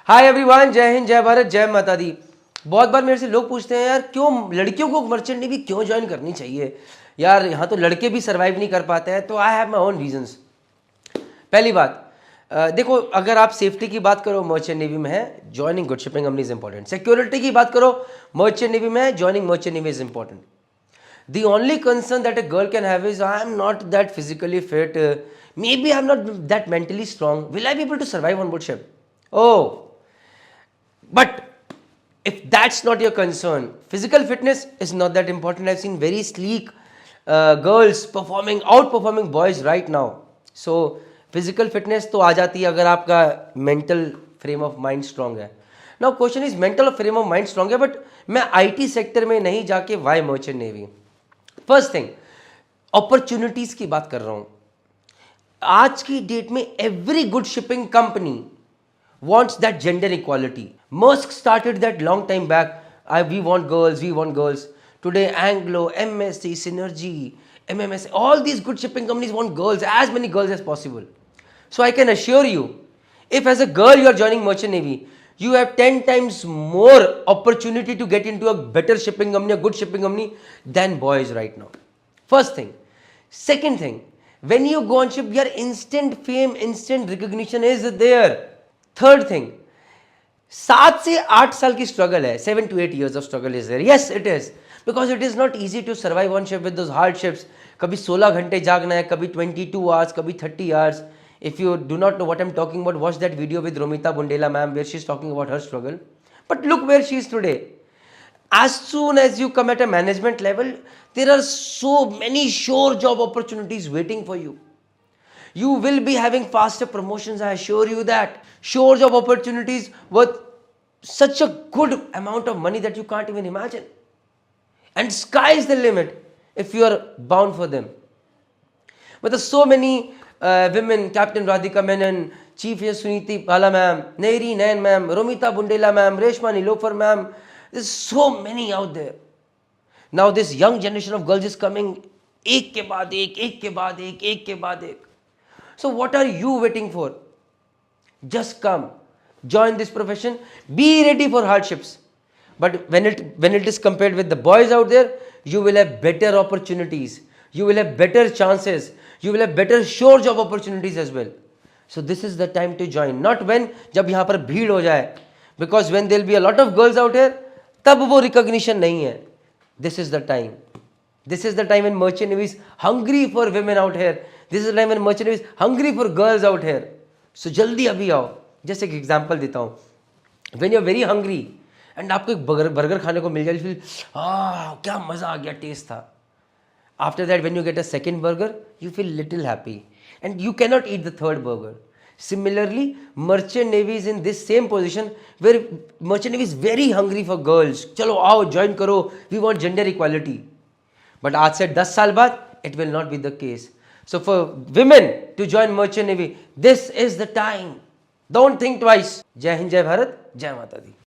Hi everyone, जय हिंद, जय भारत, जय माता दी। बहुत बार मेरे से लोग पूछते हैं यार क्यों लड़कियों को मर्चेंट नेवी क्यों ज्वाइन करनी चाहिए। यार यहाँ तो लड़के भी सर्वाइव नहीं कर पाते हैं, तो I have my own reasons. पहली बात, देखो, अगर आप सेफ्टी की बात करो मर्चेंट नेवी में है joining good shipping company is important. Security की बात करो मर्चेंट नेवी में है joining merchant navy is important. The only concern that a girl can have is I am not that physically fit. Maybe I am not that mentally strong. Will I be able to survive on board ship? Oh, but if that's not your concern, physical fitness is not that important. I've seen very sleek girls outperforming boys right now. So physical fitness तो आ जाती है अगर आपका mental frame of mind strong है. Now question is mental frame of mind strong है, but मैं IT sector में नहीं जाके why merchant navy? First thing, opportunities की बात कर रहा हूं। आज की डेट में every good shipping company wants that gender equality. Maersk started that long time back. We want girls, we want girls. Today, Anglo, MSC, Synergy, MMS, all these good shipping companies want girls, as many girls as possible. So I can assure you, if as a girl you are joining Merchant Navy, you have 10 times more opportunity to get into a better shipping company, a good shipping company than boys right now. First thing. Second thing, when you go on ship, your instant fame, instant recognition is there. Third thing, 7 से 8 साल की struggle है, 7 to 8 years of struggle is there. Yes, it is. Because it is not easy to survive on ship with those hardships. कभी 16 घंटे जागना है, कभी 22 hours, कभी 30 hours. If you do not know what I'm talking about, watch that video with Romita Bundela ma'am where she's talking about her struggle. But look where she is today. As soon as you come at a management level, there are so many sure job opportunities waiting for you. You will be having faster promotions, I assure you that. Sure job opportunities worth such a good amount of money that you can't even imagine. And sky is the limit if you are bound for them. But there's so many women, Captain Radhika Menon, Chief Suniti Bala ma'am, Nairi Nayan ma'am, Romita Bundela ma'am, Reshma Nilofar ma'am. There's so many out there. Now this young generation of girls is coming एक के बाद एक, एक के बाद एक, एक के बाद एक. So what are you waiting for? Just come, join this profession, be ready for hardships. But when it is compared with the boys out there, you will have better opportunities, you will have better chances, you will have better sure job opportunities as well. So this is the time to join, not when जब यहाँ पर भीड़ हो जाए, because when there will be a lot of girls out here, तब वो recognition नहीं है. This is the time. This is the time when Merchant Navy is hungry for women out here. This is the time when Merchant Navy is hungry for girls out here. So जल्दी अभी आओ. जैसे एक example देता हूँ. When you're very hungry and आपको एक burger खाने को मिल जाए, you feel क्या मज़ा आ गया, टेस्ट था. After that, when you get a second burger, you feel little happy and you cannot eat the third burger. Similarly, Merchant Navy is in this same position where Merchant Navy is very hungry for girls. चलो आओ, join करो. We want gender equality. But आज से 10 साल बाद it will not be the case. So for women to join Merchant Navy, this is the time. Don't think twice. जय हिंद, जय भारत, जय माता दी.